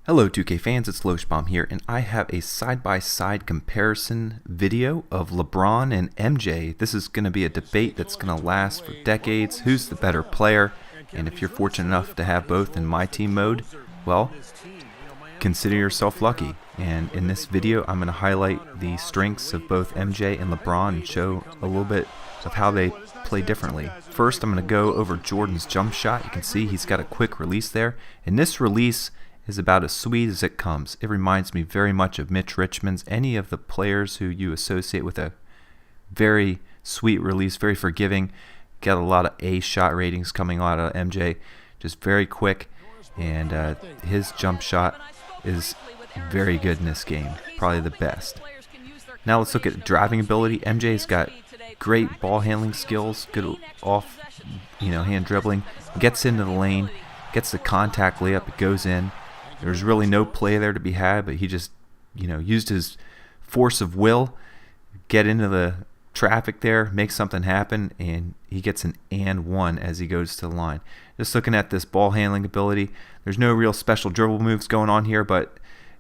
Hello 2K fans, it's Loshbaum here, and I have a side-by-side comparison video of LeBron and MJ. This is going to be a debate that's going to last for decades. Who's the better player? And if you're fortunate enough to have both in my team mode, well, consider yourself lucky. And in this video, I'm going to highlight the strengths of both MJ and LeBron and show a little bit of how they play differently. First, I'm going to go over Jordan's jump shot. You can see he's got a quick release there. And this release is about as sweet as it comes. It reminds me very much of Mitch Richmond's, any of the players who you associate with a very sweet release, very forgiving. Got a lot of A shot ratings coming out of MJ, just very quick, and his jump shot is very good in this game, probably the best. Now let's look at driving ability. MJ's got great ball handling skills, good off, hand dribbling, gets into the lane, gets the contact layup, it goes in. There's really no play there to be had, but he just, used his force of will, get into the traffic there, make something happen, and he gets an and one as he goes to the line. Just looking at this ball handling ability, there's no real special dribble moves going on here, but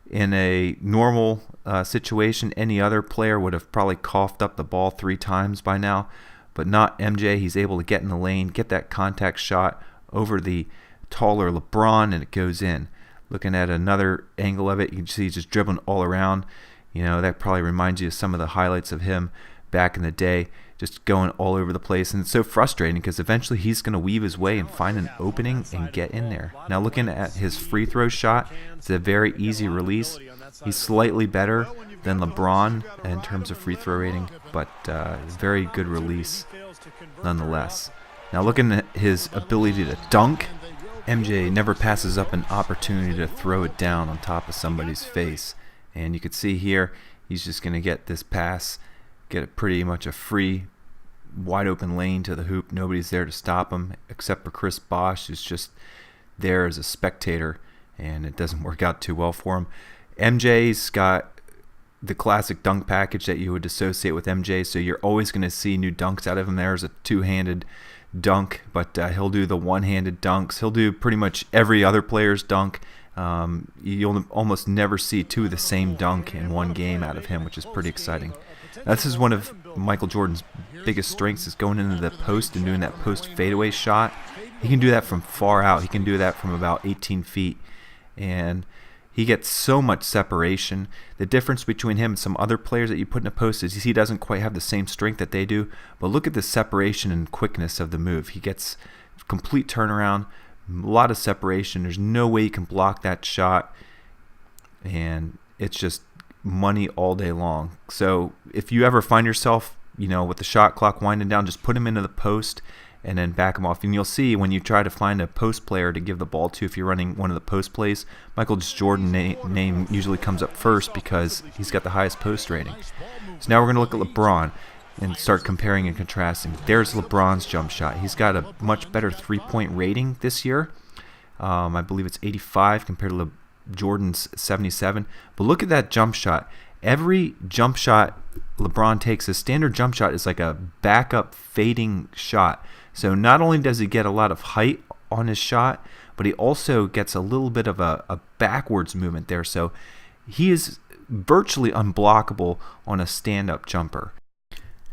in a normal situation, any other player would have probably coughed up the ball 3 times by now, but not MJ. He's able to get in the lane, get that contact shot over the taller LeBron, and it goes in. Looking at another angle of it, you can see he's just dribbling all around. That probably reminds you of some of the highlights of him back in the day, just going all over the place. And it's so frustrating because eventually he's going to weave his way and find an opening and get in there. Now looking at his free throw shot, it's a very easy release. He's slightly better than LeBron in terms of free throw rating, but very good release nonetheless. Now looking at his ability to dunk, MJ never passes up an opportunity to throw it down on top of somebody's face. And you can see here, he's just going to get this pass, get it pretty much a free, wide open lane to the hoop. Nobody's there to stop him except for Chris Bosh, who's just there as a spectator, and it doesn't work out too well for him. MJ's got the classic dunk package that you would associate with MJ, so you're always going to see new dunks out of him. There's a two-handed dunk, but he'll do the one-handed dunks. He'll do pretty much every other player's dunk. You'll almost never see 2 of the same dunk in one game out of him, which is pretty exciting. Now, this is one of Michael Jordan's biggest strengths, is going into the post and doing that post fadeaway shot. He can do that from far out. He can do that from about 18 feet, and he gets so much separation. The difference between him and some other players that you put in a post is he doesn't quite have the same strength that they do, but look at the separation and quickness of the move. He gets complete turnaround, a lot of separation. There's no way you can block that shot, and it's just money all day long. So if you ever find yourself, with the shot clock winding down, just put him into the post and then back him off. And you'll see when you try to find a post player to give the ball to, if you're running one of the post plays, Michael Jordan name usually comes up first because he's got the highest post rating. So now we're going to look at LeBron and start comparing and contrasting. There's LeBron's jump shot. He's got a much better three-point rating this year. I believe it's 85 compared to Jordan's 77. But look at that jump shot. Every jump shot LeBron takes, a standard jump shot is like a backup fading shot. So not only does he get a lot of height on his shot, but he also gets a little bit of a backwards movement there. So he is virtually unblockable on a stand-up jumper.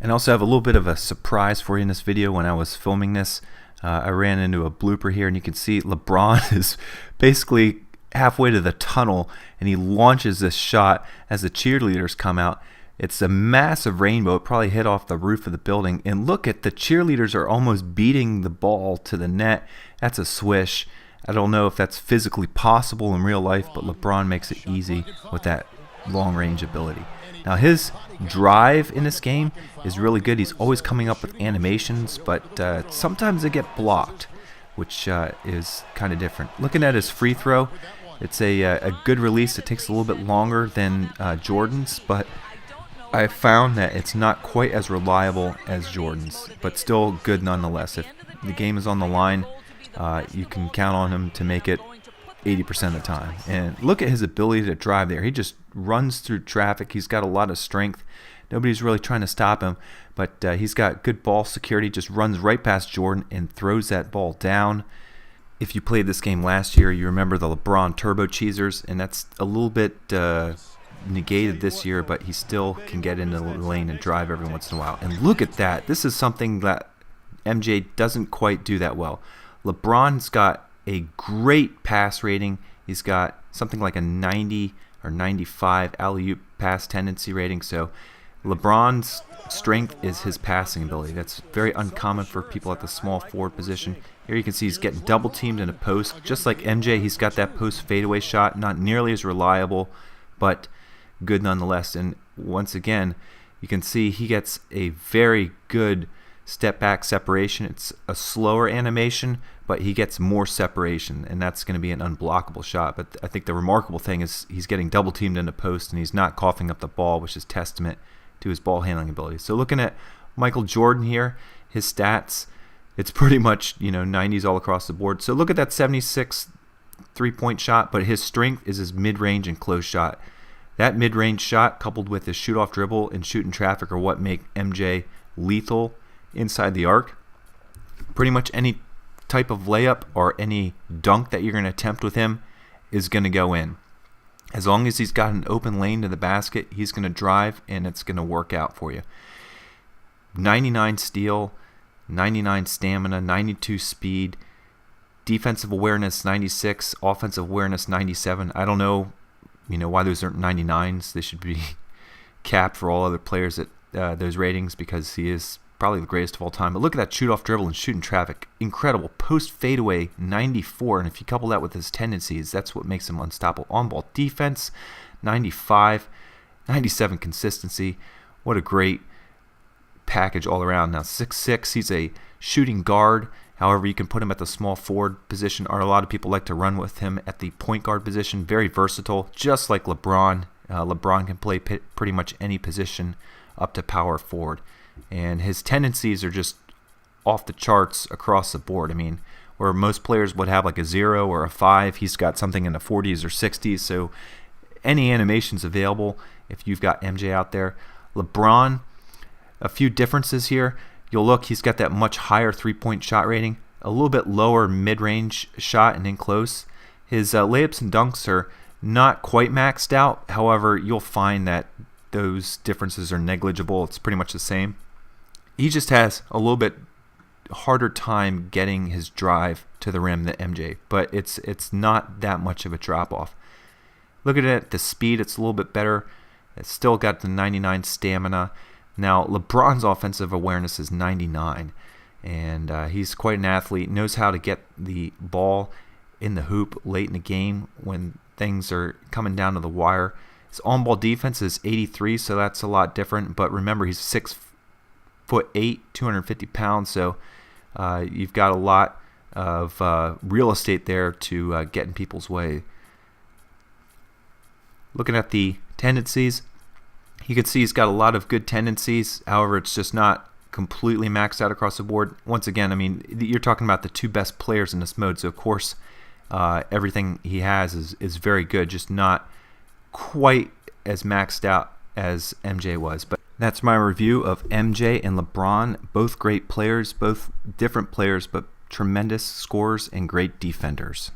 And I also have a little bit of a surprise for you in this video. When I was filming this, I ran into a blooper here, and you can see LeBron is basically halfway to the tunnel, and he launches this shot as the cheerleaders come out. It's a massive rainbow. It probably hit off the roof of the building. And look at the cheerleaders are almost beating the ball to the net. That's a swish. I don't know if that's physically possible in real life, but LeBron makes it easy with that long-range ability. Now his drive in this game is really good. He's always coming up with animations, but sometimes they get blocked, which is kind of different. Looking at his free throw, it's a good release. It takes a little bit longer than Jordan's, but I found that it's not quite as reliable as Jordan's, but still good nonetheless. If the game is on the line, you can count on him to make it 80% of the time. And look at his ability to drive there. He just runs through traffic. He's got a lot of strength. Nobody's really trying to stop him, but he's got good ball security. Just runs right past Jordan and throws that ball down. If you played this game last year, you remember the LeBron turbo cheesers, and that's a little bit negated this year, but he still can get into the lane and drive every once in a while. And look at that. This is something that MJ doesn't quite do that well. LeBron's got a great pass rating. He's got something like a 90 or 95 alley-oop pass tendency rating. So LeBron's strength is his passing ability. That's very uncommon for people at the small forward position. Here you can see he's getting double teamed in a post. Just like MJ, he's got that post fadeaway shot. Not nearly as reliable, but good nonetheless. And once again, you can see he gets a very good step back separation. It's a slower animation, but he gets more separation, and that's going to be an unblockable shot. But I think the remarkable thing is he's getting double teamed in a post, and he's not coughing up the ball, which is testament to his ball handling ability. So looking at Michael Jordan here, his stats, it's pretty much 90s all across the board. So look at that 76 three-point shot, but his strength is his mid-range and close shot. That mid-range shot coupled with his shoot-off dribble and shooting traffic are what make MJ lethal inside the arc. Pretty much any type of layup or any dunk that you're going to attempt with him is going to go in. As long as he's got an open lane to the basket, he's going to drive, and it's going to work out for you. 99 steal, 99 stamina, 92 speed, defensive awareness 96, offensive awareness 97. I don't know, why those aren't 99s. They should be capped for all other players at those ratings, because he is probably the greatest of all time. But look at that shoot-off dribble and shooting traffic. Incredible. Post fadeaway 94, and if you couple that with his tendencies, that's what makes him unstoppable. On-ball defense 95, 97 consistency. What a great package all around. Now 6'6", he's a shooting guard. However, you can put him at the small forward position, or a lot of people like to run with him at the point guard position. Very versatile, just like LeBron. LeBron can play pretty much any position up to power forward. And his tendencies are just off the charts across the board. I mean, where most players would have like a 0 or a 5, he's got something in the 40s or 60s. So any animations available if you've got MJ out there. LeBron, a few differences here. You'll look, he's got that much higher three-point shot rating, a little bit lower mid-range shot and in close. His layups and dunks are not quite maxed out. However, you'll find that those differences are negligible. It's pretty much the same. He just has a little bit harder time getting his drive to the rim than MJ, but it's not that much of a drop-off. Look at it, the speed, it's a little bit better. It's still got the 99 stamina. Now, LeBron's offensive awareness is 99, and he's quite an athlete, knows how to get the ball in the hoop late in the game when things are coming down to the wire. His on-ball defense is 83, so that's a lot different, but remember, he's 6'8", 250 pounds, so you've got a lot of real estate there to get in people's way. Looking at the tendencies, you can see he's got a lot of good tendencies. However, it's just not completely maxed out across the board. Once again, I mean, you're talking about the two best players in this mode, so of course everything he has is very good, just not quite as maxed out as MJ was. But that's my review of MJ and LeBron. Both great players, both different players, but tremendous scorers and great defenders.